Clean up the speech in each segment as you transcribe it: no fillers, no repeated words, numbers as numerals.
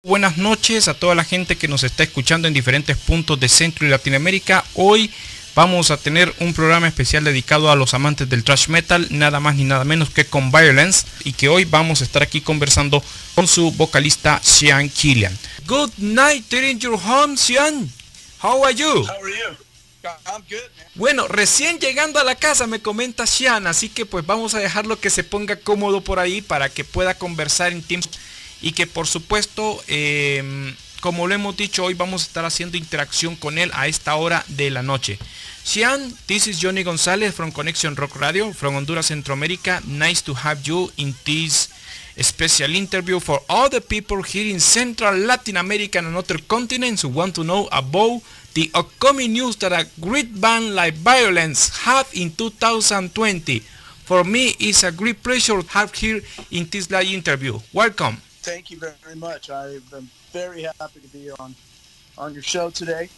Buenas noches a toda la gente que nos está escuchando en diferentes puntos de Centro y Latinoamérica. Hoy vamos a tener un programa especial dedicado a los amantes del thrash metal, nada más ni nada menos que con Vio-Lence, y que hoy vamos a estar aquí conversando con su vocalista Killian. Good night there in your home, Sean. How are you? How are you? I'm good, man. Bueno, recién llegando a la casa me comenta Sean, así que pues vamos a dejarlo que se ponga cómodo por ahí para que pueda conversar en tiempo. Y que por supuesto, como lo hemos dicho, hoy vamos a estar haciendo interacción con él a esta hora de la noche. Sean, this is Johnny Gonzalez from Conexión Rock Radio from Honduras, Centroamérica. Nice to have you in this special interview for all the people here in Central Latin America and other continents who want to know about the upcoming news that a great band like Vio-Lence have in 2020. For me, it's a great pleasure to have here in this live interview. Welcome. Thank you very much. I'm very happy to be on your show today.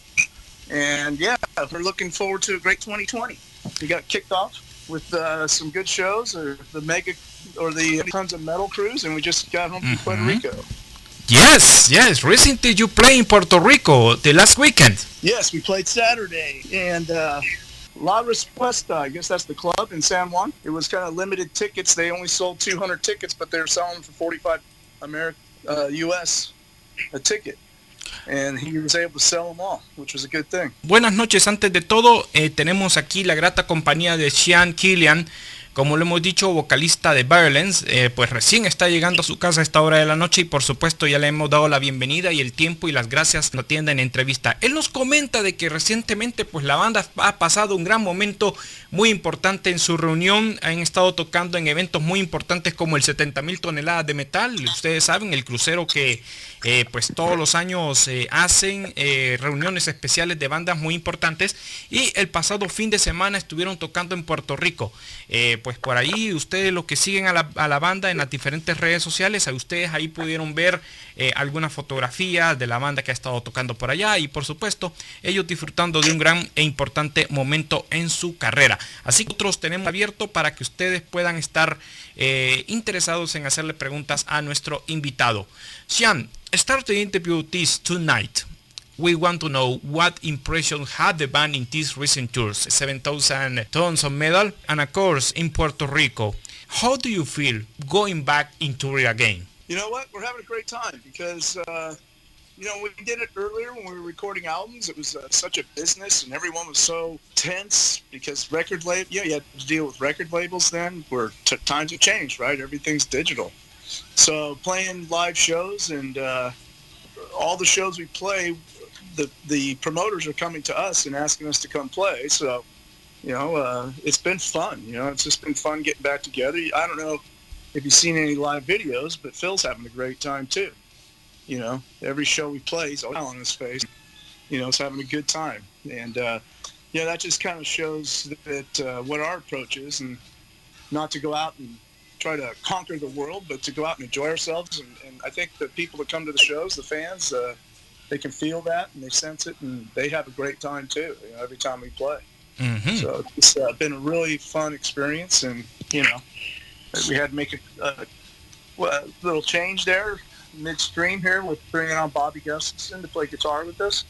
And yeah, we're looking forward to a great 2020. We got kicked off with some good shows, or the Tons of Metal cruise, and we just got home from Puerto Rico. Yes. Recently you played in Puerto Rico the last weekend. Yes, we played Saturday, and La Respuesta, I guess that's the club in San Juan. It was kind of limited tickets. They only sold 200 tickets, but they were selling for 45 US a ticket. And he was able to sell them all, which was a good thing. Buenas noches. Antes de todo, tenemos aquí la grata compañía de Killian, como lo hemos dicho, vocalista de Vio-Lence, pues recién está llegando a su casa a esta hora de la noche y por supuesto ya le hemos dado la bienvenida y el tiempo y las gracias nos atienda en entrevista. Él nos comenta de que recientemente pues la banda ha pasado un gran momento muy importante en su reunión. Han estado tocando en eventos muy importantes como el 70,000 toneladas de metal. Ustedes saben, el crucero que pues todos los años hacen reuniones especiales de bandas muy importantes, y el pasado fin de semana estuvieron tocando en Puerto Rico. Pues por ahí ustedes, los que siguen a la banda en las diferentes redes sociales, a ustedes ahí pudieron ver algunas fotografías de la banda que ha estado tocando por allá, y por supuesto ellos disfrutando de un gran e importante momento en su carrera. Así que nosotros tenemos abierto para que ustedes puedan estar interesados en hacerle preguntas a nuestro invitado. Sean, start the interview this tonight. We want to know what impression had the band in these recent tours, 7,000 tons of metal, and of course in Puerto Rico. How do you feel going back into it again? You know what? We're having a great time because, we did it earlier when we were recording albums. It was such a business, and everyone was so tense because you had to deal with record labels then, where times have changed, right? Everything's digital. So playing live shows and all the shows we play, the promoters are coming to us and asking us to come play. So, it's been fun. It's just been fun getting back together. I don't know if you've seen any live videos, but Phil's having a great time too. Every show we play, he's all on his face. It's having a good time. And, that just kind of shows that what our approach is, and not to go out and try to conquer the world, but to go out and enjoy ourselves. And I think the people that come to the shows, the fans, they can feel that and they sense it, and they have a great time too, every time we play. Mm-hmm. So it's been a really fun experience, and we had to make a little change there midstream here with bringing on Bobby Gustafson to play guitar with us.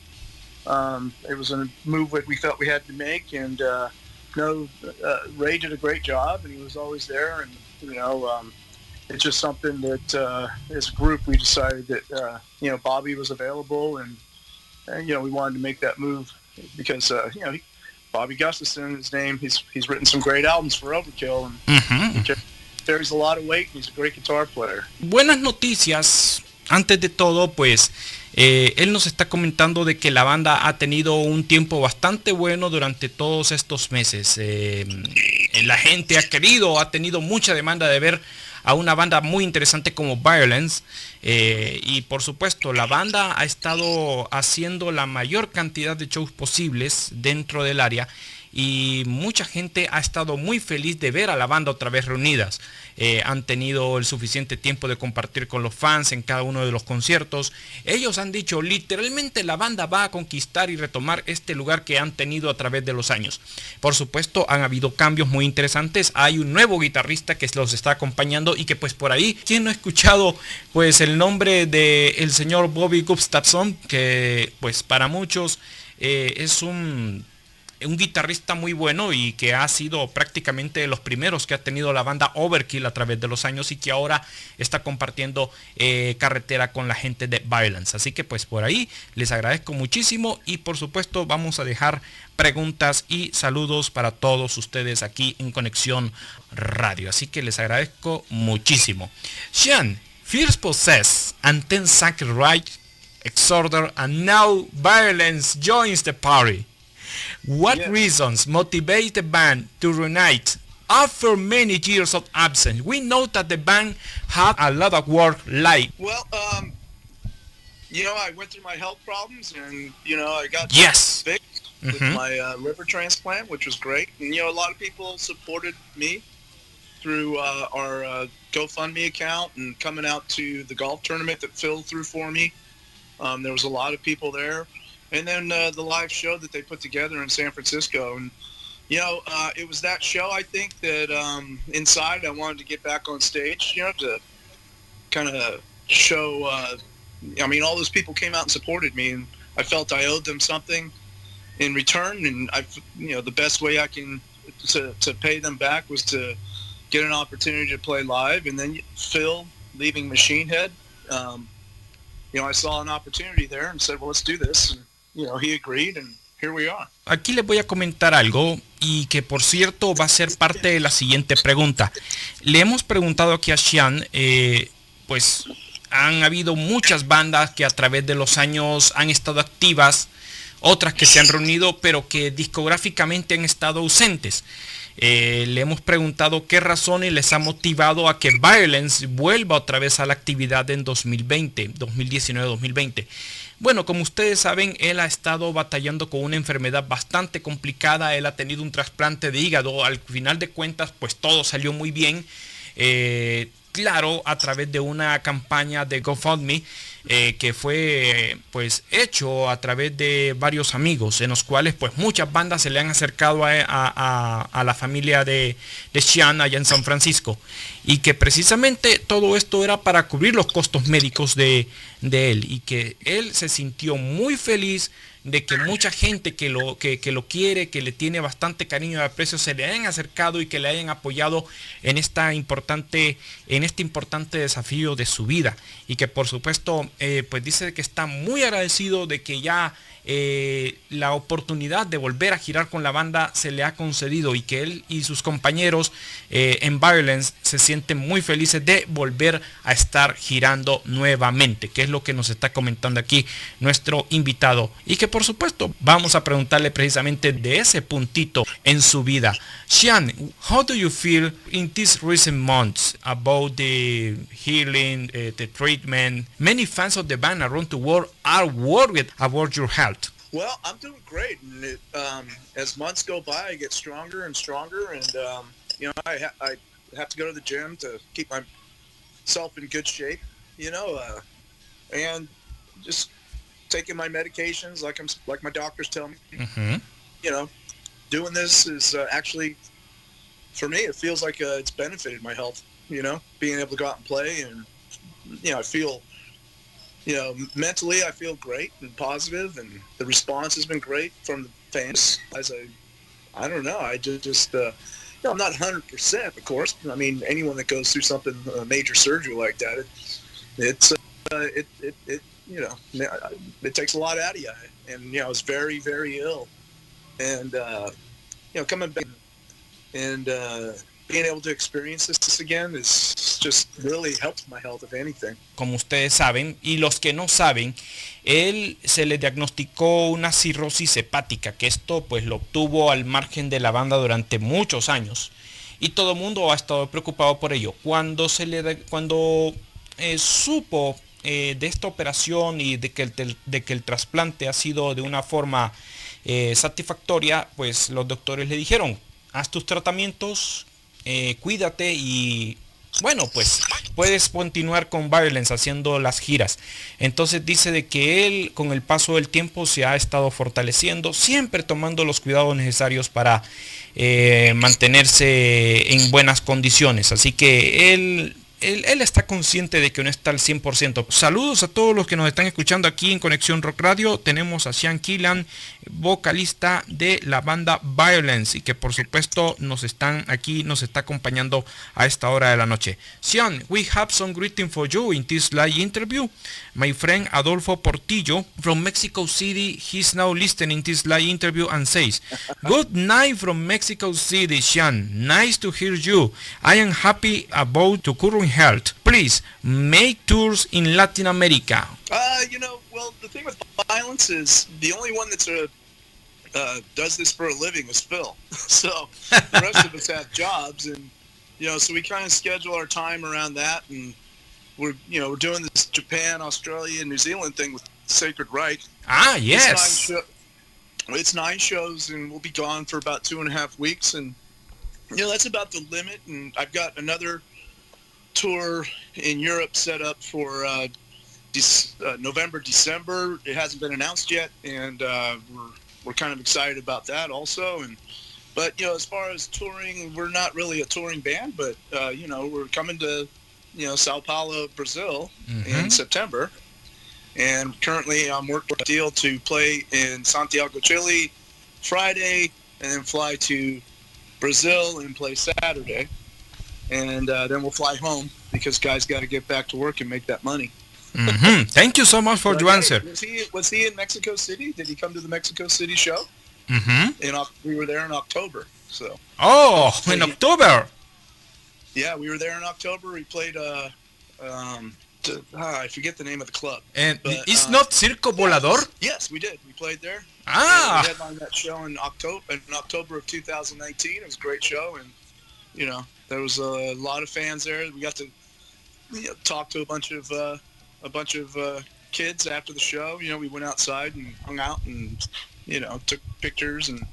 It was a move that we felt we had to make, and Ray did a great job, and he was always there, and it's just something that as a group we decided that Bobby was available, and we wanted to make that move because Bobby Gustafson, his name, he's written some great albums for Overkill, and he carries a lot of weight, and he's a great guitar player. Buenas noticias. Antes de todo, pues él nos está comentando de que la banda ha tenido un tiempo bastante bueno durante todos estos meses. La gente ha tenido mucha demanda de ver a una banda muy interesante como Vio-Lence, y por supuesto la banda ha estado haciendo la mayor cantidad de shows posibles dentro del área, y mucha gente ha estado muy feliz de ver a la banda otra vez reunidas. Han tenido el suficiente tiempo de compartir con los fans en cada uno de los conciertos. Ellos han dicho literalmente la banda va a conquistar y retomar este lugar que han tenido a través de los años. Por supuesto han habido cambios muy interesantes. Hay un nuevo guitarrista que los está acompañando y que pues por ahí, ¿quién no ha escuchado pues el nombre del señor Bobby Gustafson? Que pues para muchos es un guitarrista muy bueno y que ha sido prácticamente de los primeros que ha tenido la banda Overkill a través de los años y que ahora está compartiendo carretera con la gente de Vio-Lence. Así que pues por ahí les agradezco muchísimo y por supuesto vamos a dejar preguntas y saludos para todos ustedes aquí en Conexión Radio. Así que les agradezco muchísimo. Sean, first possess and then sacrifice, exorder, and now Vio-Lence joins the party. What reasons motivate the band to reunite after many years of absence? We know that the band had a lot of work live. Well, I went through my health problems, and I got fixed with my liver transplant, which was great. And a lot of people supported me through our GoFundMe account and coming out to the golf tournament that Phil threw for me. There was a lot of people there. And then the live show that they put together in San Francisco. And, it was that show, I think, that inside I wanted to get back on stage, to kind of show, all those people came out and supported me, and I felt I owed them something in return. And, the best way I can to pay them back was to get an opportunity to play live. And then Phil leaving Machine Head, I saw an opportunity there and said, well, let's do this. And, he agreed, and here we are. Aquí les voy a comentar algo y que por cierto va a ser parte de la siguiente pregunta. Le hemos preguntado aquí a Sean, pues han habido muchas bandas que a través de los años han estado activas, otras que se han reunido pero que discográficamente han estado ausentes. Le hemos preguntado qué razones les ha motivado a que Vio-Lence vuelva otra vez a la actividad en 2019-2020. Bueno, como ustedes saben, él ha estado batallando con una enfermedad bastante complicada. Él ha tenido un trasplante de hígado. Al final de cuentas, pues todo salió muy bien. Claro, a través de una campaña de GoFundMe que fue pues hecho a través de varios amigos, en los cuales pues muchas bandas se le han acercado a la familia de Sean allá en San Francisco, y que precisamente todo esto era para cubrir los costos médicos de él, y que él se sintió muy feliz de que mucha gente que lo quiere, que le tiene bastante cariño y aprecio, se le hayan acercado y que le hayan apoyado en este importante desafío de su vida, y que por supuesto pues dice que está muy agradecido de que ya la oportunidad de volver a girar con la banda se le ha concedido, y que él y sus compañeros en Vio-Lence se sienten muy felices de volver a estar girando nuevamente, que es lo que nos está comentando aquí nuestro invitado, y que por supuesto vamos a preguntarle precisamente de ese puntito en su vida. Sean, how do you feel in these recent months about the healing, the treatment? Many fans of the band around the world are worried about your health. Well, I'm doing great, and as months go by, I get stronger and stronger, and I have to go to the gym to keep myself in good shape, and just taking my medications like my doctors tell me. Doing this is actually, for me, it feels like it's benefited my health. Being able to go out and play, and I feel. Mentally I feel great and positive, and the response has been great from the fans. I don't know, I just I'm not 100%, of course. I mean, anyone that goes through something, major surgery like that, it takes a lot out of you. And I was very, very ill, and coming back and being able to experience this again is just really helped my health, if anything. Como ustedes saben, y los que no saben, él se le diagnosticó una cirrosis hepática, que esto pues lo obtuvo al margen de la banda durante muchos años, y todo el mundo ha estado preocupado por ello. Cuando supo de esta operación y de que el trasplante ha sido de una forma satisfactoria, pues los doctores le dijeron, haz tus tratamientos, cuídate y bueno, pues puedes continuar con Vio-Lence haciendo las giras. Entonces dice de que él con el paso del tiempo se ha estado fortaleciendo, siempre tomando los cuidados necesarios para mantenerse en buenas condiciones. Así que él está consciente de que no está al 100%. Saludos a todos los que nos están escuchando aquí en Conexión Rock Radio. Tenemos a Killian, vocalista de la banda Vio-Lence, y que por supuesto nos está acompañando a esta hora de la noche. Sean, we have some greeting for you in this live interview. My friend Adolfo Portillo from Mexico City, he's now listening this live interview and says, "Good night from Mexico City, Sean. Nice to hear you. I am happy about your current health. Please make tours in Latin America." Well, the thing with Vio-Lence is the only one that's does this for a living is Phil. So the rest of us have jobs, and so we kind of schedule our time around that. And we're doing this Japan, Australia, and New Zealand thing with Sacred Reich. Ah, yes. It's 9 shows, and we'll be gone for about 2.5 weeks, and that's about the limit. And I've got another tour in Europe set up for November, December. It hasn't been announced yet, and we're kind of excited about that also. But as far as touring, we're not really a touring band, but we're coming to Sao Paulo, Brazil in September, and currently I'm working a deal to play in Santiago, Chile Friday, and then fly to Brazil and play Saturday, and then we'll fly home because guys got to get back to work and make that money. Thank you so much for your answer. Was he in Mexico City? Did he come to the Mexico City show? We were there in October. So. Oh, in October. Yeah, we were there in October. We played. I forget the name of the club. And it's not Circo Volador? Yes, we did. We played there. Ah. We headlined that show in October of 2019. It was a great show, and there was a lot of fans there. We got to talk to a bunch of kids after the show. We went outside and hung out and took pictures, and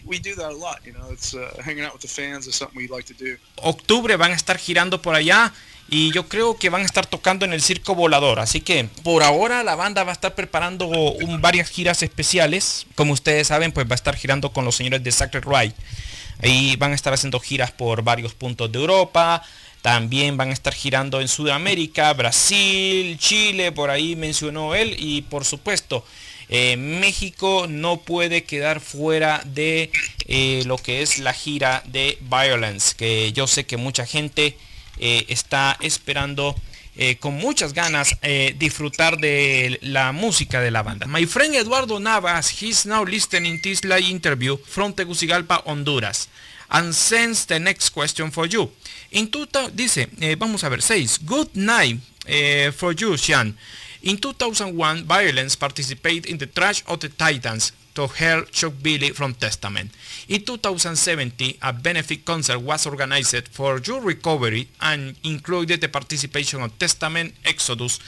we do that a lot. It's hanging out with the fans is something we like to do. Octubre van a estar girando por allá y yo creo que van a estar tocando en el Circo Volador, así que por ahora la banda va a estar preparando varias giras especiales. Como ustedes saben, pues va a estar girando con los señores de Sacred Reich. Ahí van a estar haciendo giras por varios puntos de Europa. También van a estar girando en Sudamérica, Brasil, Chile, por ahí mencionó él. Y por supuesto, México no puede quedar fuera de lo que es la gira de Vio-Lence, que yo sé que mucha gente está esperando con muchas ganas disfrutar de la música de la banda. My friend Eduardo Navas, he's now listening this live interview from Tegucigalpa, Honduras, and sends the next question for you. Dice, vamos a ver, says, good night for you, Sean. In 2001, Vio-Lence participated in the Trash of the Titans to help Chuck Billy from Testament. In 2017, a benefit concert was organized for your recovery and included the participation of Testament, Exodus,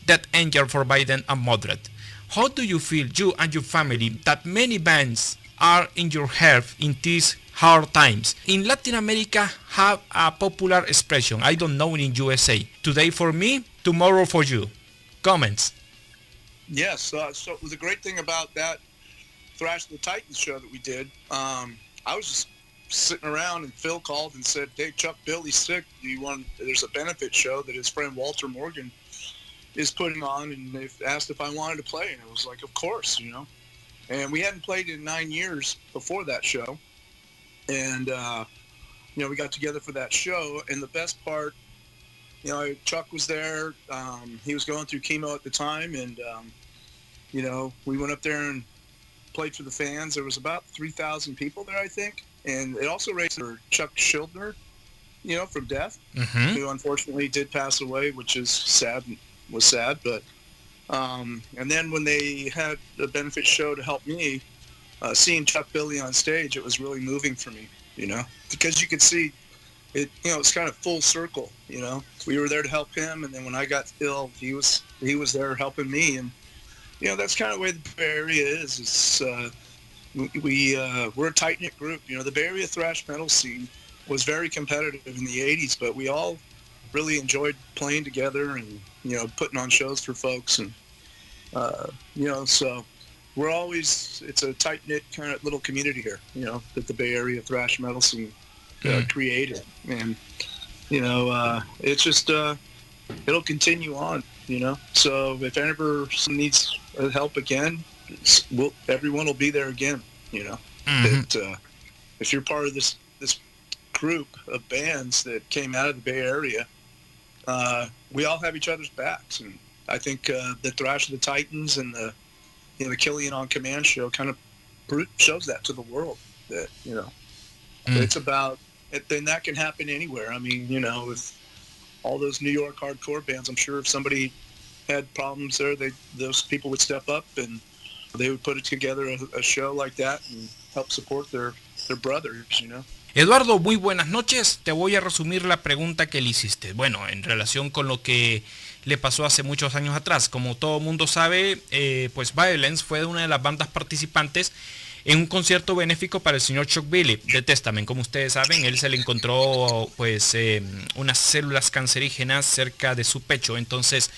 Death Angel for Biden, and Moderate. How do you feel, you and your family, that many bands are in your help in these hard times? In Latin America, have a popular expression, I don't know in USA. Today for me, tomorrow for you. Comments? Yes, so the great thing about that Thrash the Titans show that we did, I was just sitting around and Phil called and said, "Hey, Chuck Billy's sick. There's a benefit show that his friend Walter Morgan is putting on," and they asked if I wanted to play, and I was like, of course, And we hadn't played in 9 years before that show, and we got together for that show. And the best part, Chuck was there. He was going through chemo at the time, and we went up there and played for the fans. There was about 3,000 people there, I think, and it also raised for Chuck Schildner, from death, who unfortunately did pass away, which is sad. But and then when they had a benefit show to help me, seeing Chuck Billy on stage, it was really moving for me, because you could see it's kind of full circle. We were there to help him, and then when I got ill, he was there helping me, and that's kind of the way the Bay Area is. It's we're a tight knit group. The Bay Area thrash metal scene was very competitive in the '80s, but we all really enjoyed playing together and putting on shows for folks, and so we're always, it's a tight knit kind of little community here, that the Bay Area thrash metal scene created, and it's just it'll continue on, so if ever someone needs help again, everyone will be there again, that if you're part of this group of bands that came out of the Bay Area, we all have each other's backs, and I think the Thrash of the Titans and the Killian on Command show kind of shows that to the world, that it's about, and that can happen anywhere. I mean, with all those New York hardcore bands, I'm sure if somebody had problems there, those people would step up and they would put it together a show like that and help support their brothers, Eduardo, muy buenas noches. Te voy a resumir la pregunta que le hiciste. Bueno, en relación con lo que le pasó hace muchos años atrás. Como todo mundo sabe, pues Vio-Lence fue una de las bandas participantes en un concierto benéfico para el señor Chuck Billy de Testament. Como ustedes saben, él se le encontró pues unas células cancerígenas cerca de su pecho. Entonces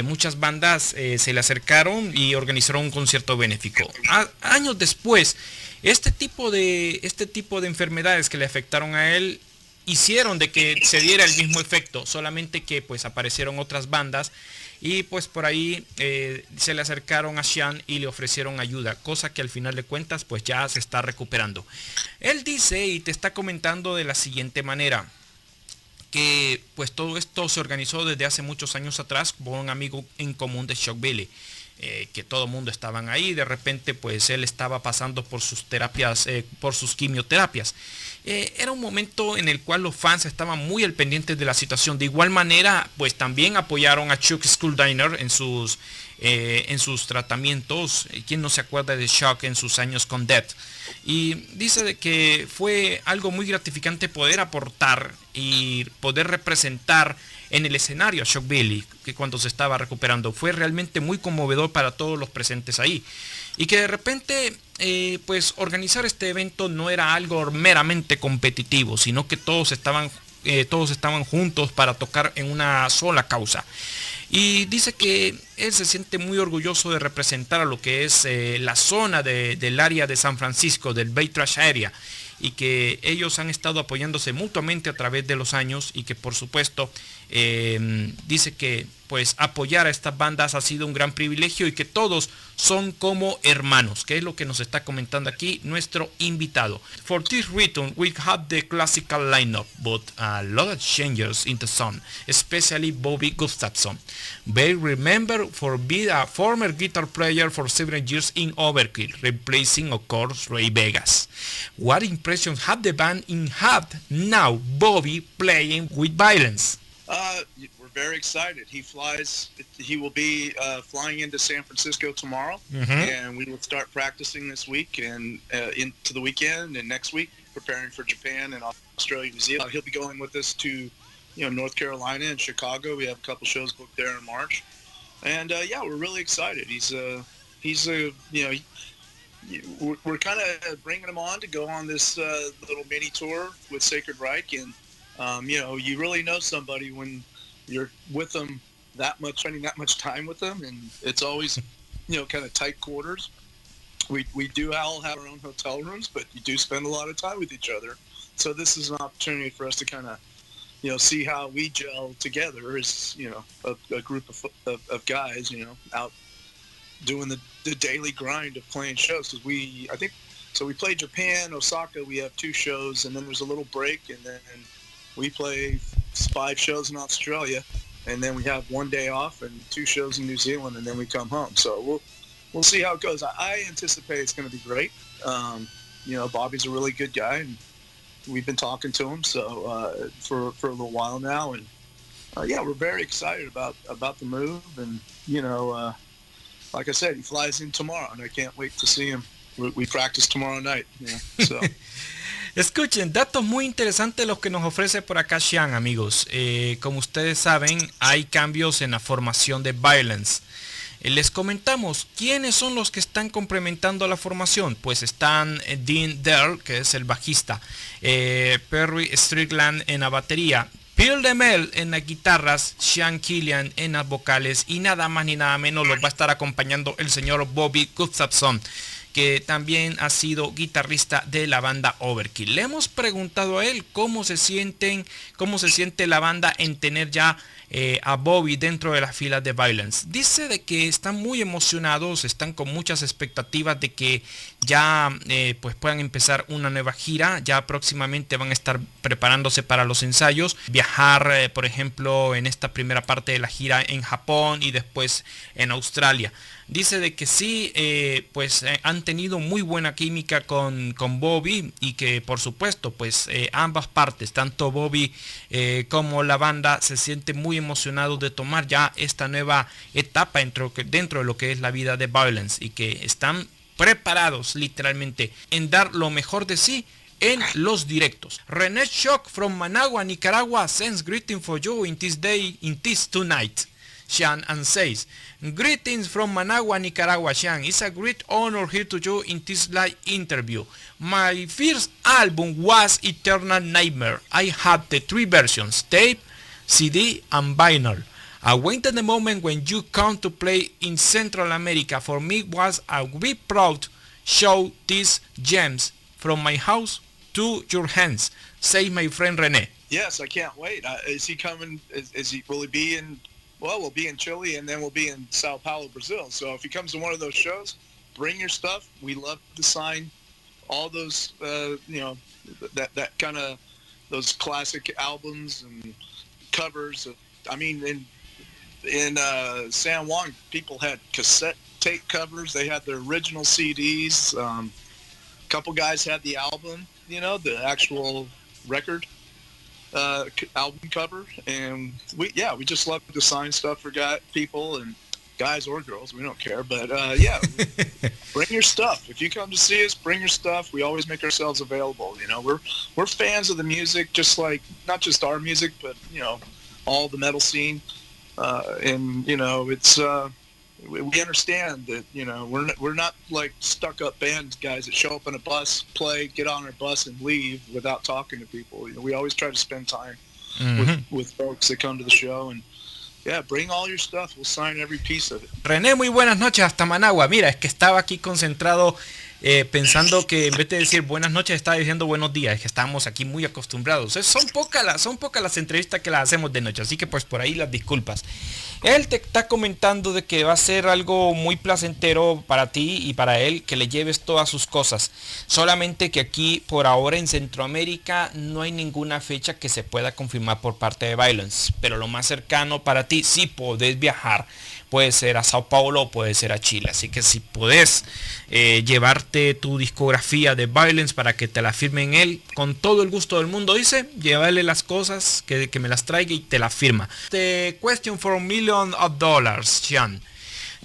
muchas bandas se le acercaron y organizaron un concierto benéfico. Años después, este tipo de enfermedades que le afectaron a él hicieron de que se diera el mismo efecto, solamente que pues aparecieron otras bandas y pues por ahí se le acercaron a Sean y le ofrecieron ayuda, cosa que al final de cuentas pues ya se está recuperando. Él dice y te está comentando de la siguiente manera, que pues todo esto se organizó desde hace muchos años atrás por un amigo en común de Chuck Billy. Que todo el mundo estaban ahí, de repente pues él estaba pasando por sus terapias, por sus quimioterapias. Era un momento en el cual los fans estaban muy al pendiente de la situación. De igual manera pues también apoyaron a Chuck Schuldiner en sus tratamientos. ¿Quién no se acuerda de Chuck en sus años con Death? Y dice de que fue algo muy gratificante poder aportar y poder representar en el escenario a Chuck Billy, que cuando se estaba recuperando fue realmente muy conmovedor para todos los presentes ahí, y que de repente pues organizar este evento no era algo meramente competitivo, sino que todos estaban juntos para tocar en una sola causa. Y dice que él se siente muy orgulloso de representar a lo que es la zona del área de San Francisco, del Bay Trash Area, y que ellos han estado apoyándose mutuamente a través de los años, y que por supuesto dice que pues apoyar a estas bandas ha sido un gran privilegio y que todos son como hermanos, que es lo que nos está comentando aquí nuestro invitado. For this reason we have the classical lineup, but a lot of changes in the song, especially Bobby Gustafson. They remember for being a former guitar player for 7 years in Overkill, replacing of course Ray Vegas. What impressions have the band had now Bobby playing with Vio-Lence? We're very excited. He will be flying into San Francisco tomorrow, and we will start practicing this week and into the weekend and next week, preparing for Japan and Australia, New Zealand. He'll be going with us to, North Carolina and Chicago. We have a couple shows booked there in March, and we're really excited. We're kind of bringing him on to go on this little mini tour with Sacred Reich, and you really know somebody when you're with them spending that much time with them, and it's always, kind of tight quarters. We do all have our own hotel rooms, but you do spend a lot of time with each other. So this is an opportunity for us to kind of, see how we gel together as, a group of guys, out doing the daily grind of playing shows. Because we play Japan, Osaka, we have 2 shows, and then there's a little break, and then we play 5 shows in Australia, and then we have 1 day off and 2 shows in New Zealand, and then we come home. So we'll see how it goes. I anticipate it's going to be great. Bobby's a really good guy, and we've been talking to him for a little while now, and we're very excited about the move. And like I said, he flies in tomorrow, and I can't wait to see him. We practice tomorrow night. So. Escuchen, datos muy interesantes los que nos ofrece por acá Sean, amigos. Como ustedes saben, hay cambios en la formación de Vio-Lence. Les comentamos quiénes son los que están complementando la formación. Pues están Dean Dell, que es el bajista, Perry Strickland en la batería, Phil DeMel en las guitarras, Sean Killian en las vocales y nada más ni nada menos los va a estar acompañando el señor Bobby Gustafson, que también ha sido guitarrista de la banda Overkill. Le hemos preguntado a él cómo se siente la banda en tener ya a Bobby dentro de las filas de Vio-Lence. Dice de que están muy emocionados, están con muchas expectativas de que ya pues puedan empezar una nueva gira. Ya próximamente van a estar preparándose para los ensayos, viajar por ejemplo en esta primera parte de la gira en Japón y después en Australia. Dice de que sí, han tenido muy buena química con Bobby y que por supuesto pues ambas partes, tanto Bobby como la banda, se sienten muy emocionados de tomar ya esta nueva etapa dentro de lo que es la vida de Vio-Lence y que están preparados literalmente en dar lo mejor de sí en los directos. René Shock from Managua, Nicaragua sends greeting for you in this day, in this tonight. Sean, and says, greetings from Managua, Nicaragua, Sean. It's a great honor here to you in this live interview. My first album was Eternal Nightmare. I had the 3 versions, tape, CD, and vinyl. I waited the moment when you come to play in Central America. For me was a very proud show these gems from my house to your hands, say my friend René. Yes, I can't wait. Is he coming? Will he be in? Well, we'll be in Chile and then we'll be in Sao Paulo, Brazil. So if he comes to one of those shows, bring your stuff. We love to sign all those, that kind of those classic albums and covers. I mean, in San Juan, people had cassette tape covers. They had their original CDs. A couple guys had the album, the actual record. Album cover, and we just love to sign stuff for people and guys or girls, we don't care, but bring your stuff. If you come to see us, bring your stuff. We always make ourselves available. We're fans of the music, just like not just our music, but all the metal scene, and it's we understand that we're not like stuck up band guys that show up in a bus, play, get on our bus and leave without talking to people. We always try to spend time with folks that come to the show, and bring all your stuff. We'll sign every piece of it. René, muy buenas noches hasta Managua. Mira, es que estaba aquí concentrado pensando que en vez de decir buenas noches estaba diciendo buenos días, es que estamos aquí muy acostumbrados. Son pocas las entrevistas que las hacemos de noche, así que pues por ahí las disculpas. Él te está comentando de que va a ser algo muy placentero para ti y para él que le lleves todas sus cosas. Solamente que aquí por ahora en Centroamérica no hay ninguna fecha que se pueda confirmar por parte de Vio-Lence, pero lo más cercano para ti, si podés viajar, puede ser a Sao Paulo o puede ser a Chile. Así que si podés llevarte tu discografía de Vio-Lence para que te la firmen él, con todo el gusto del mundo, dice, llévale las cosas, que me las traiga y te la firma. The question for $1 million, Sean.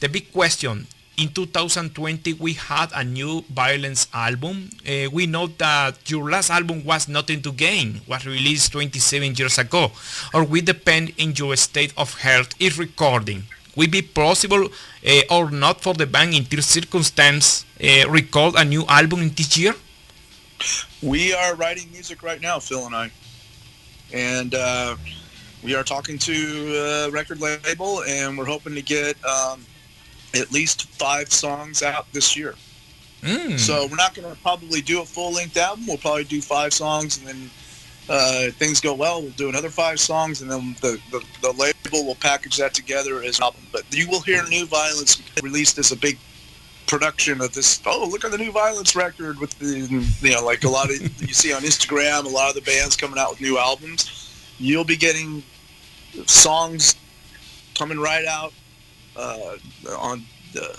The big question. In 2020, we had a new Vio-Lence album. We know that your last album was Nothing to Gain, was released 27 years ago, or we depend in your state of health in recording. Will it be possible or not for the band in this circumstance record a new album in this year? We are writing music right now, Phil and I, and we are talking to a record label, and we're hoping to get at least 5 songs out this year. So we're not going to probably do a full-length album. We'll probably do 5 songs, and then if things go well, we'll do another 5 songs, and then the label will package that together as an album. But you will hear new Vio-Lence released as a big production of this. Oh, look at the new Vio-Lence record with the like a lot of you see on Instagram, a lot of the bands coming out with new albums. You'll be getting songs coming right out on the.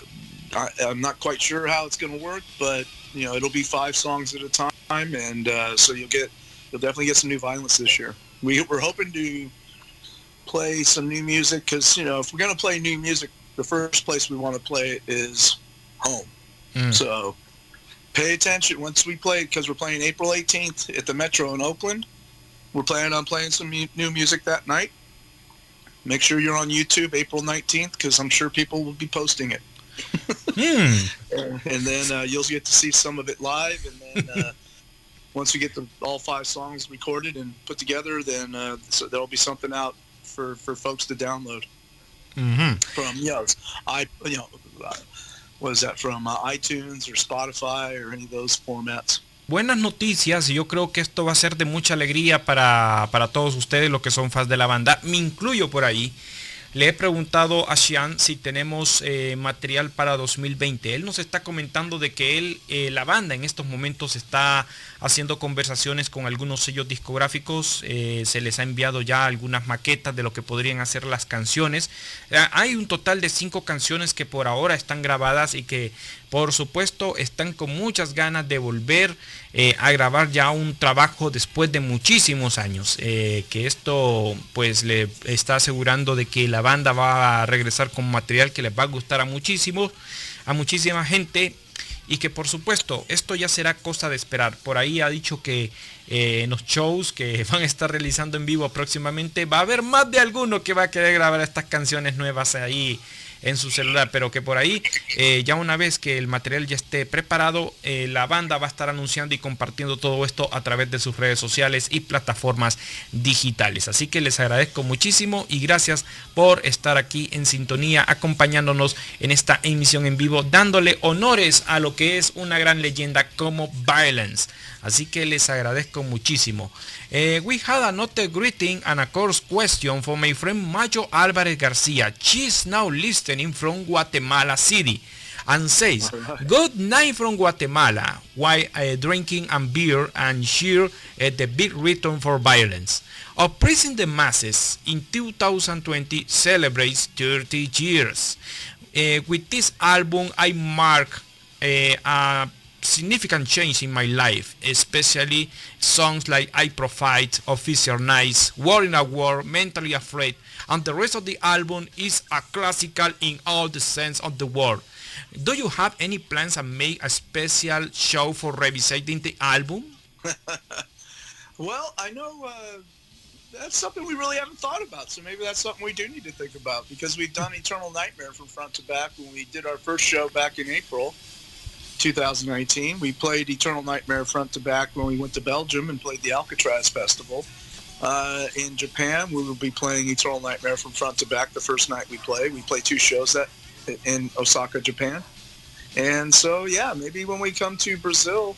I'm not quite sure how it's going to work, but it'll be 5 songs at a time, and so you'll definitely get some new Vio-Lence this year. We're hoping to play some new music because if we're going to play new music, the first place we want to play is home. So pay attention once we play, because we're playing April 18th at the Metro in Oakland. We're planning on playing some new music that night. Make sure you're on YouTube April 19th, because I'm sure people will be posting it. And then you'll get to see some of it live. And then once we get all 5 songs recorded and put together, then so there'll be something out for folks to download. From what is that, from iTunes or Spotify or any of those formats. Buenas noticias, y yo creo que esto va a ser de mucha alegría para todos ustedes, los que son fans de la banda. Me incluyo por ahí. Le he preguntado a Xian si tenemos material para 2020. Él nos está comentando de que la banda en estos momentos está haciendo conversaciones con algunos sellos discográficos. Se les ha enviado ya algunas maquetas de lo que podrían hacer las canciones. Hay un total de 5 canciones que por ahora están grabadas y que por supuesto están con muchas ganas de volver a grabar ya un trabajo después de muchísimos años. Que esto pues le está asegurando de que la banda va a regresar con material que les va a gustar a muchísima gente. Y que por supuesto esto ya será cosa de esperar. Por ahí ha dicho que en los shows que van a estar realizando en vivo próximamente va a haber más de alguno que va a querer grabar estas canciones nuevas ahí en su celular, pero que por ahí ya una vez que el material ya esté preparado, la banda va a estar anunciando y compartiendo todo esto a través de sus redes sociales y plataformas digitales. Así que les agradezco muchísimo y gracias por estar aquí en sintonía, acompañándonos en esta emisión en vivo, dándole honores a lo que es una gran leyenda como Vio-Lence. Así que les agradezco muchísimo. We had a note greeting and a course question for my friend Mayo Álvarez Garcia. She's now listening from Guatemala City and says, "Good night from Guatemala, while drinking and beer and cheer at the big return for Vio-Lence. Oppressing the Masses in 2020 celebrates 30 years. With this album, I mark a significant change in my life, especially songs like I Provide, Official Nights, War in a War, Mentally Afraid, and the rest of the album is a classical in all the sense of the word. Do you have any plans to make a special show for revisiting the album?" Well, I know that's something we really haven't thought about, so maybe that's something we do need to think about, because we've done Eternal Nightmare from front to back when we did our first show back in April 2019. We played Eternal Nightmare front to back when we went to Belgium and played the Alcatraz Festival. In Japan, we will be playing Eternal Nightmare from front to back the first night we play. We play 2 shows in Osaka, Japan. And so, yeah, maybe when we come to Brazil,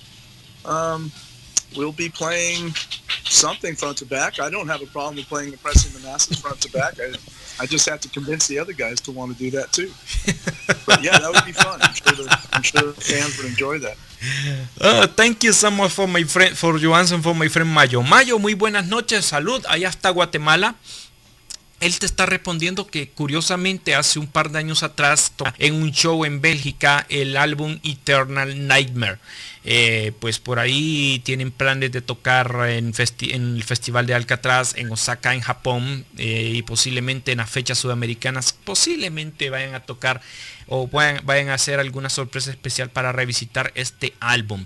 we'll be playing something front to back. I don't have a problem with playing Oppressing the Masses front to back. I just have to convince the other guys to want to do that too. But yeah, that would be fun. I'm sure fans would enjoy that. Thank you so much for your answer for my friend Mayo. Mayo, muy buenas noches, salud, allá está Guatemala. Él te está respondiendo que curiosamente hace un par de años atrás en un show en Bélgica el álbum Eternal Nightmare. Pues por ahí tienen planes de tocar en el Festival de Alcatraz en Osaka, en Japón, y posiblemente en las fechas sudamericanas posiblemente vayan a tocar o vayan a hacer alguna sorpresa especial para revisitar este álbum.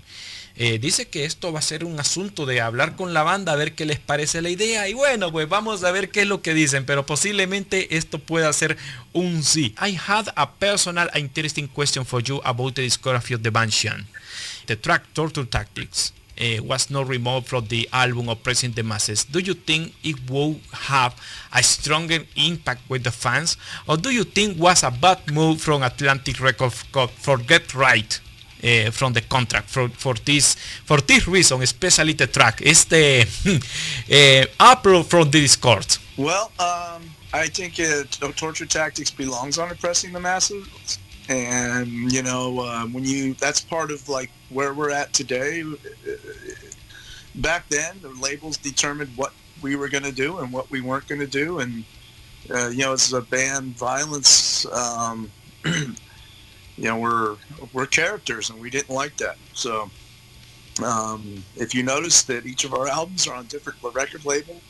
Dice que esto va a ser un asunto de hablar con la banda a ver qué les parece la idea, y bueno, pues vamos a ver qué es lo que dicen, pero posiblemente esto pueda ser un sí. I had a personal and interesting question for you about the discography of the band Xian. The track Torture Tactics was not removed from the album Oppressing the Masses. Do you think it will have a stronger impact with the fans, or do you think was a bad move from Atlantic Records for Get Right from the contract for this reason, especially the track upload from the Discord? Well, I think Torture Tactics belongs on Oppressing the Masses. And that's part of like where we're at today. Back then, the labels determined what we were going to do and what we weren't going to do, and as a band, Vio-Lence, we're characters, and we didn't like that. So if you notice that each of our albums are on different record labels,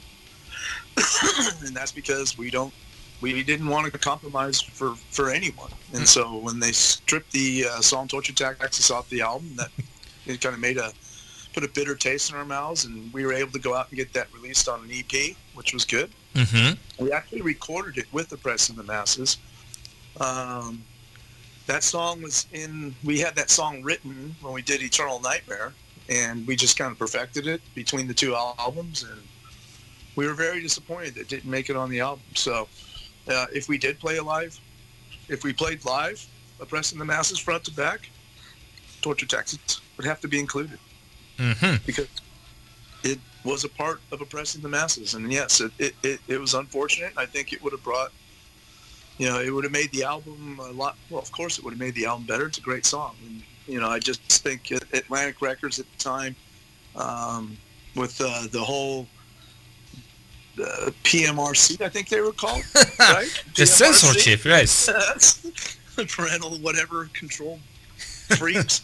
and that's because we didn't want to compromise for anyone. And so when they stripped the song Torture Tactics off the album, it kind of put a bitter taste in our mouths, and we were able to go out and get that released on an EP, which was good. We actually recorded it with the Press and the Masses. That song we had that song written when we did Eternal Nightmare, and we just kind of perfected it between the two albums, and we were very disappointed that it didn't make it on the album. So if we played live, a Press and the Masses front to back, Torture Tactics would have to be included. Because it was a part of a Press and the Masses. And yes, it was unfortunate. I think it would have brought, it would have made the album a lot, well, of course it would have made the album better. It's a great song. And, I just think Atlantic Records at the time, with the whole PMRC, I think they were called, right? The censorship, yes. Parental whatever control freaks.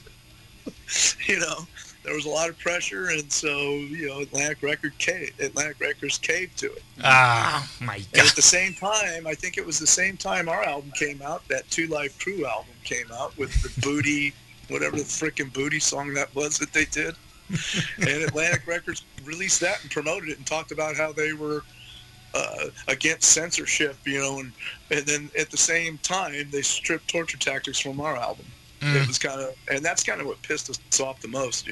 There was a lot of pressure, and so Atlantic Records caved to it. Ah, my God! And at the same time, I think it was the same time our album came out. That Two Live Crew album came out with the Booty, whatever the frickin' Booty song that was that they did. And Atlantic Records released that and promoted it and talked about how they were against censorship, and then at the same time they stripped Torture Tactics from our album. It was that's kind of what pissed us off the most,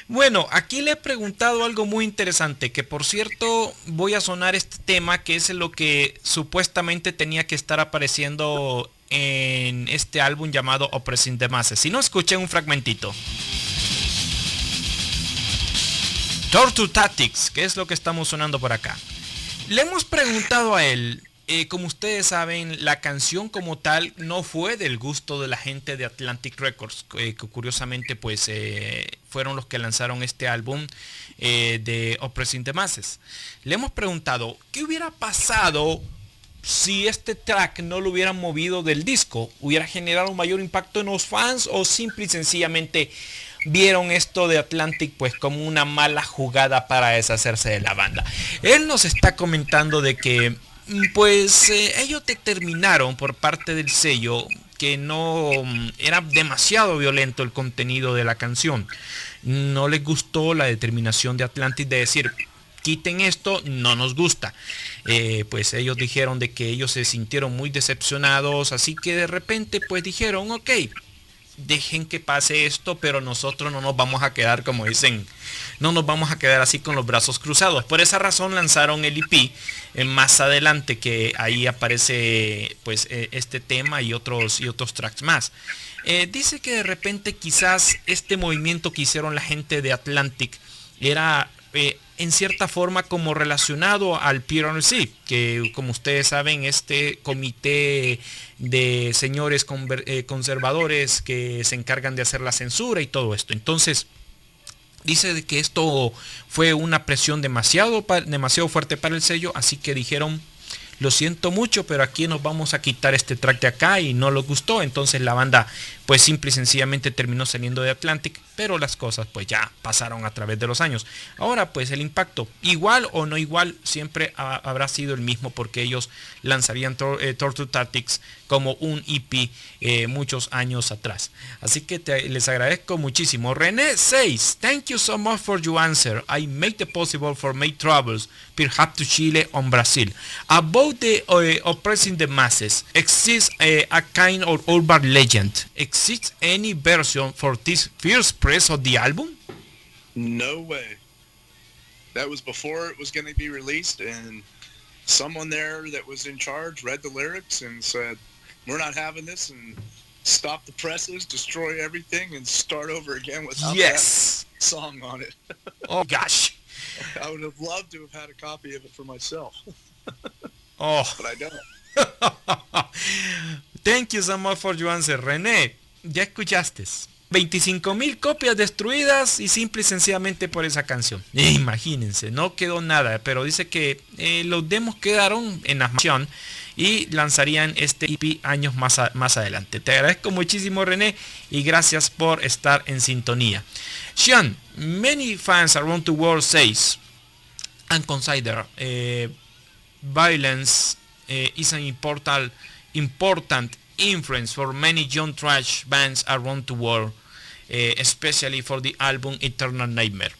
Bueno, aquí le he preguntado algo muy interesante, que por cierto voy a sonar este tema, que es lo que supuestamente tenía que estar apareciendo en este álbum llamado Oppressing the Masses. Si no, escuché un fragmentito. Torture Tactics, que es lo que estamos sonando por acá. Le hemos preguntado a él, como ustedes saben, la canción como tal no fue del gusto de la gente de Atlantic Records, que curiosamente pues fueron los que lanzaron este álbum de Oppressing the Masses. Le hemos preguntado, ¿qué hubiera pasado si este track no lo hubieran movido del disco? ¿Hubiera generado un mayor impacto en los fans o simple y sencillamente vieron esto de Atlantic pues como una mala jugada para deshacerse de la banda? Él nos está comentando de que pues ellos determinaron por parte del sello que no era demasiado violento el contenido de la canción. No les gustó la determinación de Atlantic de decir, quiten esto, no nos gusta. Pues ellos dijeron de que ellos se sintieron muy decepcionados, así que de repente pues dijeron, ok, dejen que pase esto, pero nosotros no nos vamos a quedar, como dicen, no nos vamos a quedar así con los brazos cruzados. Por esa razón lanzaron el EP más adelante, que ahí aparece pues este tema y otros tracks más. Dice que de repente quizás este movimiento que hicieron la gente de Atlantic era en cierta forma como relacionado al PRC, que como ustedes saben, este comité de señores conservadores que se encargan de hacer la censura y todo esto. Entonces dice de que esto fue una presión demasiado fuerte para el sello, así que dijeron, lo siento mucho, pero aquí nos vamos a quitar este track de acá, y no les gustó. Entonces la banda pues simple y sencillamente terminó saliendo de Atlantic, pero las cosas pues ya pasaron a través de los años. Ahora pues el impacto, igual o no igual, siempre habrá sido el mismo, porque ellos lanzarían Torture Tactics como un EP muchos años atrás. Así que les agradezco muchísimo. René says, thank you so much for your answer. I made it possible for my travels, perhaps to Chile or Brazil. About the Oppressing the Masses, exists a kind of urban legend. Exists any version for this first press of the album? No way. That was before it was going to be released, and someone there that was in charge read the lyrics and said, we're not having this, and stop the presses, destroy everything, and start over again without that song on it. Oh gosh. I would have loved to have had a copy of it for myself. But I don't. Thank you so much for your answer, René. Ya escuchaste. 25,000 copias destruidas y simple y sencillamente por esa canción. Imagínense, no quedó nada, pero dice que los demos quedaron en la mansión y lanzarían este EP años más adelante. Te agradezco muchísimo, René, y gracias por estar en sintonía. Sean, many fans around the world says and consider Vio-Lence is an important influence for many young thrash bands around the world. especially for the album Eternal Nightmare.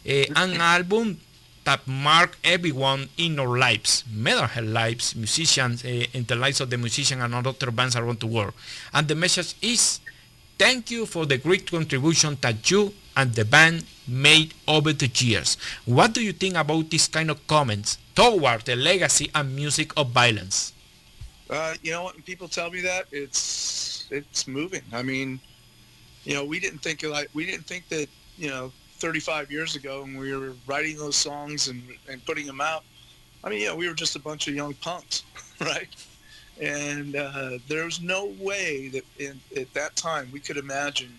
An album that marked everyone in our lives, metalhead lives, musicians, in the lives of the musicians and other bands around the world. And the message is, thank you for the great contribution that you and the band made over the years. What do you think about this kind of comments toward the legacy and music of Vio-Lence? You know what? When people tell me that, it's moving. I mean, you know, we didn't think that, you know, 35 years ago when we were writing those songs and putting them out, I mean, yeah, we were just a bunch of young punks, right? And there was no way that at that time we could imagine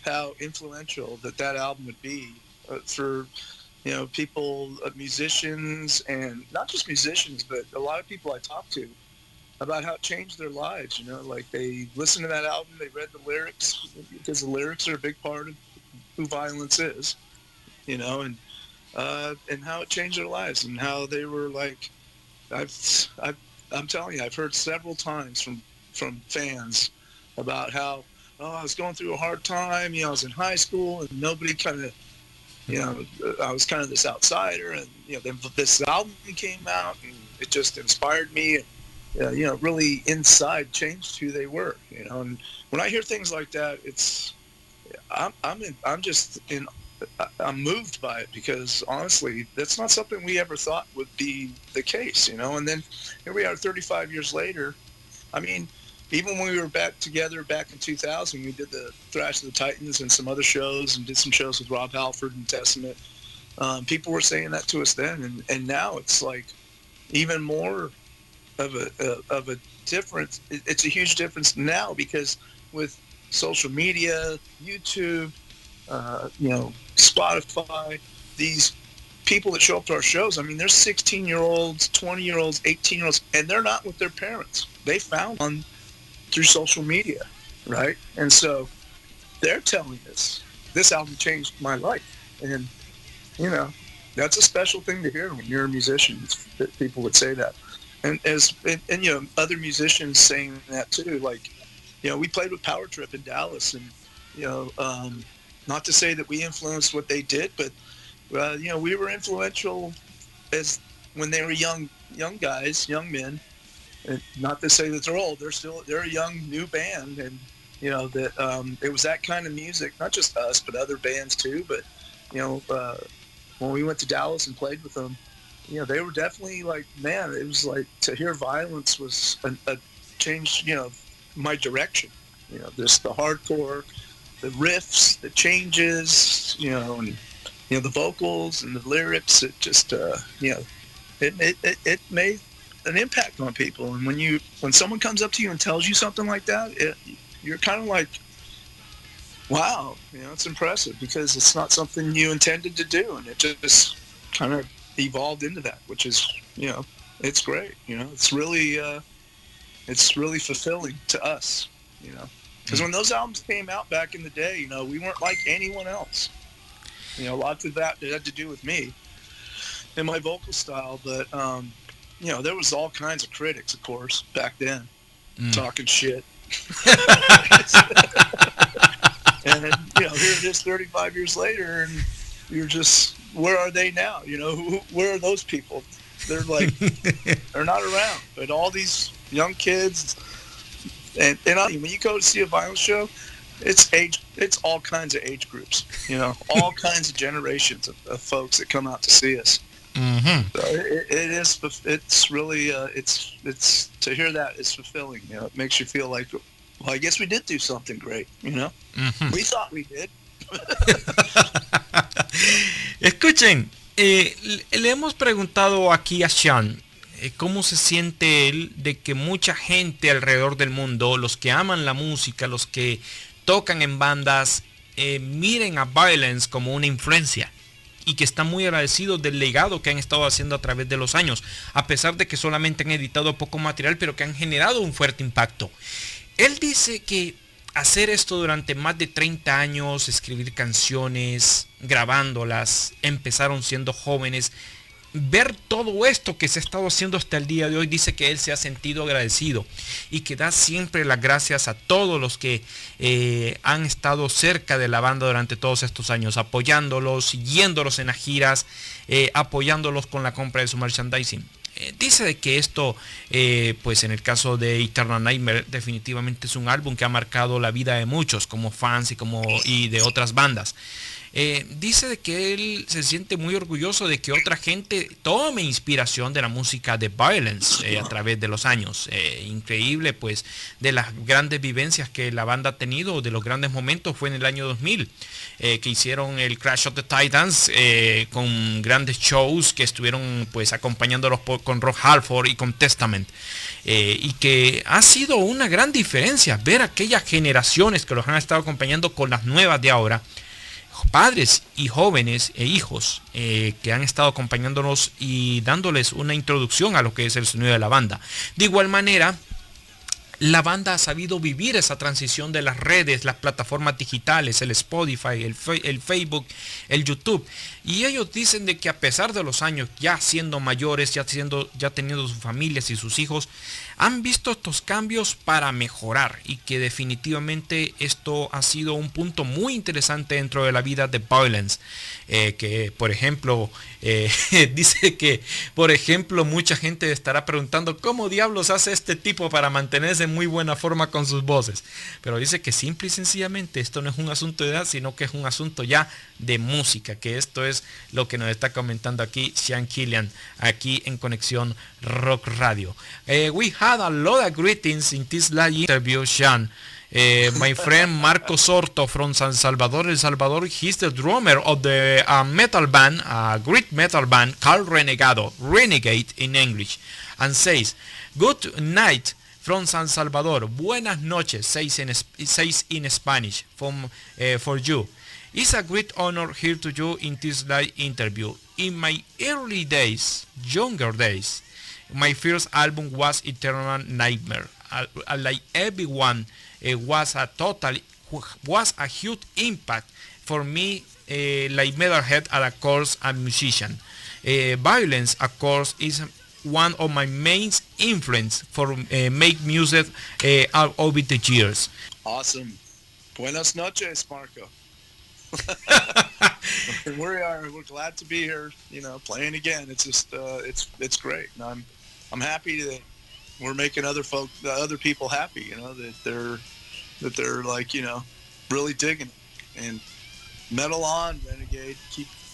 how influential that album would be for, you know, people, musicians, and not just musicians, but a lot of people I talked to about how it changed their lives. You know, like they listened to that album, they read the lyrics, because the lyrics are a big part of who Vio-Lence is, you know, and how it changed their lives and how they were like, I'm telling you, I've heard several times from fans about how, oh, I was going through a hard time, you know, I was in high school and nobody kind of, you know, I was kind of this outsider, and, you know, then this album came out and it just inspired me, and, you know, really inside changed who they were, you know. And when I hear things like that, I'm moved by it, because honestly, that's not something we ever thought would be the case, you know. And then here we are 35 years later. I mean, even when we were back together back in 2000, we did the Thrash of the Titans and some other shows, and did some shows with Rob Halford and Testament. People were saying that to us then, and now it's like even more of a difference. It's a huge difference now, because with social media, YouTube, you know, Spotify, these people that show up to our shows, I mean, there's 16-year-olds, 20-year-olds, 18-year-olds, and they're not with their parents. They found one through social media, right? And so they're telling us, this album changed my life. And, you know, that's a special thing to hear when you're a musician, that people would say that. And you know, other musicians saying that too, like, you know, we played with Power Trip in Dallas, and, you know, not to say that we influenced what they did, but, you know, we were influential as when they were young guys, young men. And not to say that they're old, they're a young new band, and, you know, that it was that kind of music, not just us, but other bands too. But, you know, when we went to Dallas and played with them, you know, they were definitely like, man, it was like, to hear Vio-Lence was a change, you know, my direction. You know, this, the hardcore, the riffs, the changes, you know, and, you know, the vocals and the lyrics. It just, you know, it made an impact on people. And when someone comes up to you and tells you something like that, you're kind of like, wow, you know, it's impressive, because it's not something you intended to do, and it just kind of evolved into that, which is, you know, it's great. You know, it's really fulfilling to us, you know, because when those albums came out back in the day, you know, we weren't like anyone else. You know, a lot of that had to do with me and my vocal style, but you know, there was all kinds of critics, of course, back then, talking shit. And, you know, here it is 35 years later, and you're just, where are they now? You know, where are those people? They're like, they're not around. But all these young kids, and when you go to see a Vio-Lence show, it's all kinds of age groups, you know, all kinds of generations of folks that come out to see us. Mm-hmm. So it's really, it's to hear that is fulfilling. You know, it makes you feel like, well, I guess we did do something great, you know. Mm-hmm. We thought we did. Escuchen, le hemos preguntado aquí a Sean cómo se siente él de que mucha gente alrededor del mundo, los que aman la música, los que tocan en bandas, miren a Vio-Lence como una influencia, y que están muy agradecidos del legado que han estado haciendo a través de los años, a pesar de que solamente han editado poco material, pero que han generado un fuerte impacto. Él dice que hacer esto durante más de 30 años, escribir canciones, grabándolas, empezaron siendo jóvenes, ver todo esto que se ha estado haciendo hasta el día de hoy, dice que él se ha sentido agradecido y que da siempre las gracias a todos los que han estado cerca de la banda durante todos estos años, apoyándolos, siguiéndolos en las giras, apoyándolos con la compra de su merchandising. Dice de que esto, pues en el caso de Eternal Nightmare, definitivamente es un álbum que ha marcado la vida de muchos como fans y de otras bandas. Dice de que él se siente muy orgulloso de que otra gente tome inspiración de la música de Vio-Lence a través de los años. Increíble, pues, de las grandes vivencias que la banda ha tenido, de los grandes momentos, fue en el año 2000, que hicieron el Crash of the Titans con grandes shows que estuvieron pues acompañándolos con Rock Halford y con Testament. Y que ha sido una gran diferencia ver aquellas generaciones que los han estado acompañando con las nuevas de ahora, padres y jóvenes e hijos que han estado acompañándonos y dándoles una introducción a lo que es el sonido de la banda. De igual manera, la banda ha sabido vivir esa transición de las redes, las plataformas digitales, el Spotify, el Facebook, el YouTube. Y ellos dicen de que a pesar de los años, ya siendo mayores, ya teniendo sus familias y sus hijos, han visto estos cambios para mejorar y que definitivamente esto ha sido un punto muy interesante dentro de la vida de Vio-Lence. Que por ejemplo, dice que por ejemplo mucha gente estará preguntando cómo diablos hace este tipo para mantenerse en muy buena forma con sus voces. Pero dice que simple y sencillamente esto no es un asunto de edad, sino que es un asunto ya de música, que esto es lo que nos está comentando aquí Sean Killian, aquí en Conexión Rock Radio. We had a lot of greetings in this last interview, Sean. My friend Marco Sorto from San Salvador, El Salvador, he's the drummer of the metal band, a great metal band called Renegade in English, and says, "Good night from San Salvador. Buenas noches," says in Spanish for you. It's a great honor here to you in this live interview. In my early days, younger days, my first album was Eternal Nightmare. Like everyone, was a huge impact for me, like metalhead and of course a musician. Vio-Lence, of course, is one of my main influence for make music over the years. Awesome. Buenas noches, Marco. We're glad to be here, playing again. It's just it's great, and I'm happy that we're making other people happy, that they're like, really digging it. And metal on, Renegade,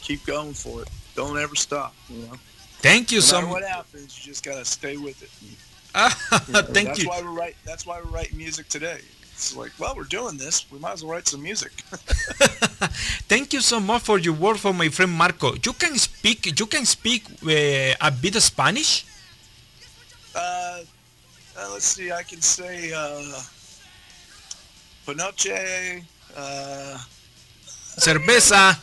keep going for it. Don't ever stop, Thank you so much. No matter what happens, you just gotta stay with it. Thank you. That's why we're writing music today. It's like, well, we're doing this, we might as well write some music. Thank you so much for your word for my friend Marco. You can speak a bit of Spanish? Let's see, I can say panoche, cerveza,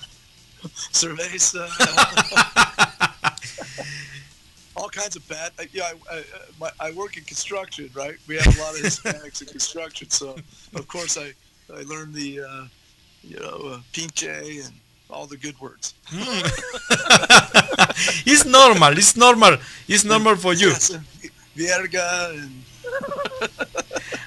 all kinds of bad. I work in construction, right? We have a lot of Hispanics in construction, so of course I learned the pinche and all the good words. It's normal for you. Vierga and...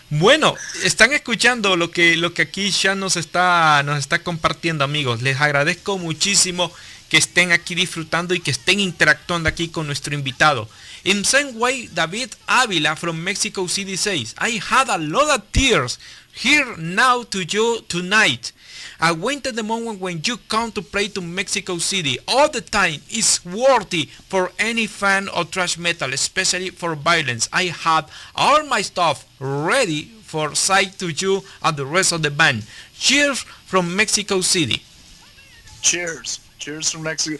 Bueno, están escuchando lo que aquí ya nos está compartiendo, amigos. Les agradezco muchísimo que estén aquí disfrutando y que estén interactuando aquí con nuestro invitado. In same way, David Avila from Mexico City says, I had a lot of tears here now to you tonight. I waited the moment when you come to play to Mexico City. All the time is worthy for any fan of thrash metal, especially for Vio-Lence. I had all my stuff ready for sight to you and the rest of the band. Cheers from Mexico City. Cheers from Mexico.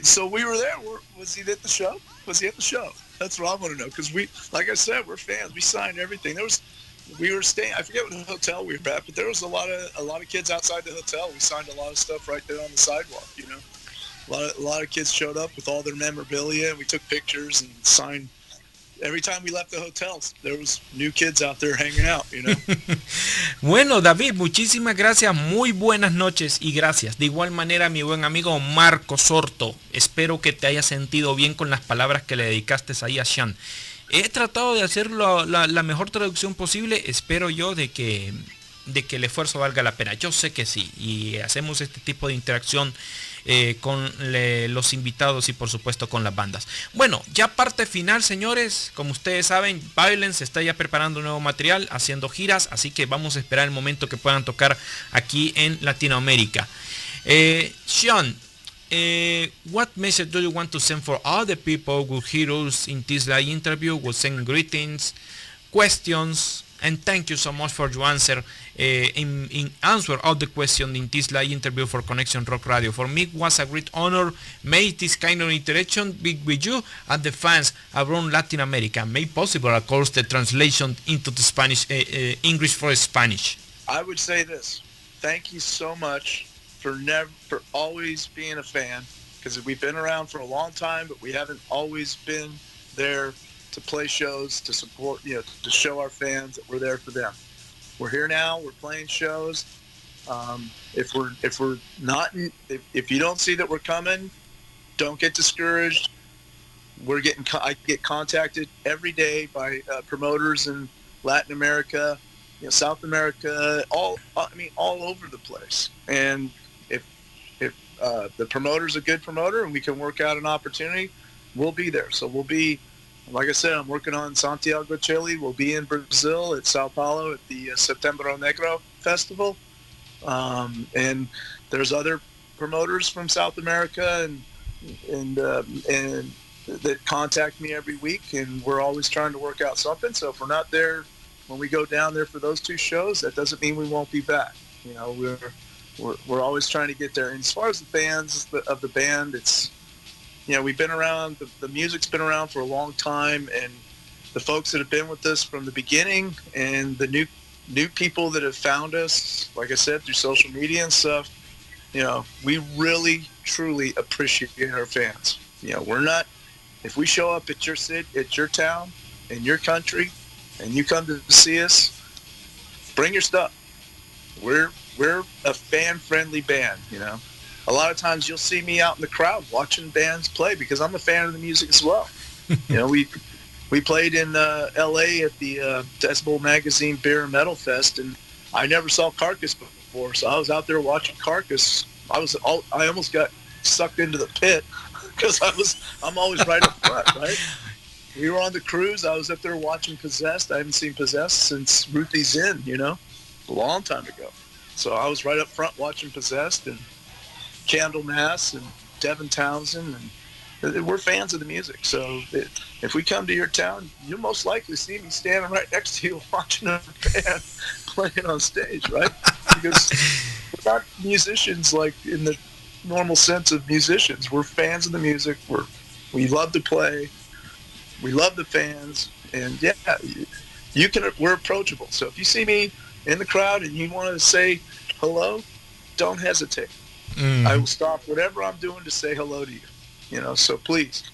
So we were there. Was he at the show? That's what I want to know, because we, like I said, we're fans. We signed everything. We were staying, I forget what hotel we were at, but there was a lot of kids outside the hotel. We signed a lot of stuff right there on the sidewalk, A lot of kids showed up with all their memorabilia, and we took pictures and signed every time we left the hotels, there was new kids out there hanging out, you know. Bueno, David, muchísimas gracias, muy buenas noches y gracias. De igual manera, mi buen amigo Marco Sorto, espero que te hayas sentido bien con las palabras que le dedicaste ahí a Sean. He tratado de hacer la mejor traducción posible, espero yo de que el esfuerzo valga la pena. Yo sé que sí, y hacemos este tipo de interacción con los invitados y por supuesto con las bandas. Bueno, ya parte final, señores. Como ustedes saben, Vio-Lence está ya preparando nuevo material, haciendo giras, así que vamos a esperar el momento que puedan tocar aquí en Latinoamérica. Sean, what message do you want to send for all the people who hear us in this live interview? We'll send greetings, questions, and thank you so much for your answer in answer all the questions in this live interview for Conexión Rock Radio. For me, it was a great honor make this kind of interaction with you and the fans around Latin America. Made possible, of course, the translation into the Spanish, English for Spanish. I would say this: thank you so much for always being a fan, because we've been around for a long time, but we haven't always been there to play shows, to support, to show our fans that we're there for them. We're here now. We're playing shows. If you don't see that we're coming, don't get discouraged. I get contacted every day by promoters in Latin America, South America, all over the place. And if the promoter's a good promoter and we can work out an opportunity, we'll be there. So we'll be, like I said, I'm working on Santiago, Chile. We'll be in Brazil at Sao Paulo at the Setembro Negro Festival. And there's other promoters from South America and that contact me every week, and we're always trying to work out something. So if we're not there when we go down there for those two shows, that doesn't mean we won't be back. We're always trying to get there. And as far as the fans of the band, it's, we've been around, the music's been around for a long time, and the folks that have been with us from the beginning and the new people that have found us, like I said, through social media and stuff, we really, truly appreciate our fans. If we show up at your city, at your town, in your country, and you come to see us, bring your stuff. We're a fan-friendly band, A lot of times you'll see me out in the crowd watching bands play because I'm a fan of the music as well. We played in L.A. at the Decibel Magazine Beer and Metal Fest, and I never saw Carcass before, so I was out there watching Carcass. I almost got sucked into the pit because I'm always right up front, right? We were on the cruise. I was up there watching Possessed. I haven't seen Possessed since Ruthie's Inn, a long time ago. So I was right up front watching Possessed and Candlemass and Devin Townsend, and we're fans of the music. So if we come to your town, you'll most likely see me standing right next to you watching a band playing on stage, right? Because we're not musicians like in the normal sense of musicians. We're fans of the music. We love to play. We love the fans, and we're approachable. So if you see me in the crowd and you want to say hello, don't hesitate. I will stop whatever I'm doing to say hello to you. So please,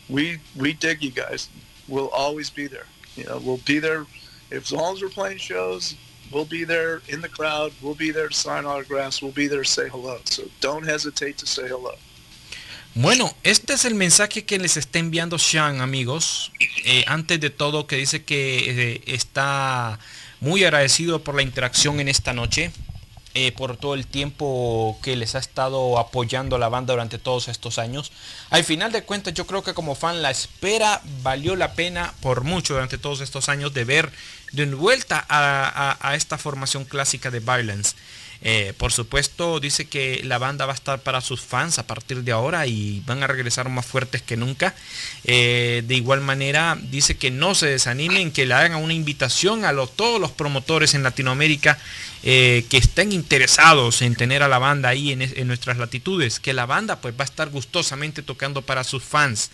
we dig you guys. We'll always be there. We'll be there as long as we're playing shows. We'll be there in the crowd. We'll be there to sign autographs. We'll be there to say hello. So don't hesitate to say hello. Bueno, este es el mensaje que les está enviando Sean, amigos. Antes de todo, que dice que está muy agradecido por la interacción en esta noche, por todo el tiempo que les ha estado apoyando a la banda durante todos estos años. Al final de cuentas, yo creo que como fan la espera valió la pena por mucho durante todos estos años de ver de vuelta a esta formación clásica de Vio-Lence. Por supuesto, dice que la banda va a estar para sus fans a partir de ahora y van a regresar más fuertes que nunca. De igual manera, dice que no se desanimen, que le hagan una invitación a todos los promotores en Latinoamérica que estén interesados en tener a la banda ahí en nuestras latitudes, que la banda pues va a estar gustosamente tocando para sus fans,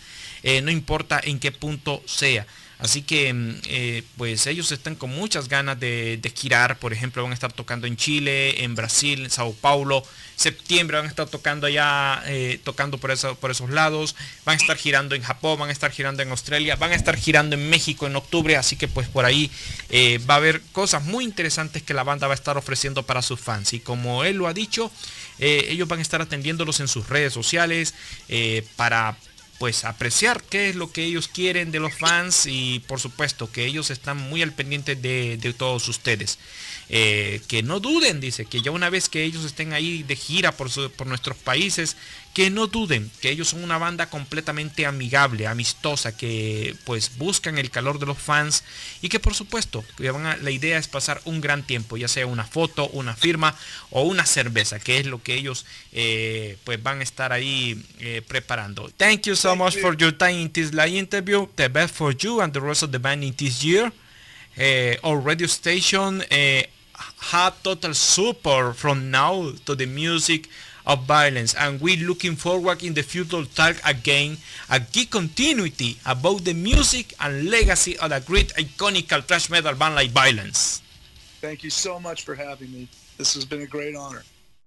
no importa en qué punto sea. Así que pues ellos están con muchas ganas de girar. Por ejemplo, van a estar tocando en Chile, en Brasil, en Sao Paulo. Septiembre van a estar tocando allá, tocando por esos lados. Van a estar girando en Japón, van a estar girando en Australia, van a estar girando en México en octubre. Así que pues por ahí va a haber cosas muy interesantes que la banda va a estar ofreciendo para sus fans. Y como él lo ha dicho, ellos van a estar atendiéndolos en sus redes sociales para pues apreciar qué es lo que ellos quieren de los fans, y por supuesto que ellos están muy al pendiente de todos ustedes. Que no duden, dice, que ya una vez que ellos estén ahí de gira por nuestros países, que no duden, que ellos son una banda completamente amigable, amistosa, que pues buscan el calor de los fans, y que por supuesto que la idea es pasar un gran tiempo, ya sea una foto, una firma o una cerveza, que es lo que ellos pues van a estar ahí preparando. Thank you so much for your time in this live interview. The best for you and the rest of the band in this year. Our radio station had total support from now to the music of Vio-Lence, and we're looking forward in the future to talk again and keep continuity about the music and legacy of a great iconic thrash metal band like Vio-Lence. Thank you so much for having me. This has been a great honor.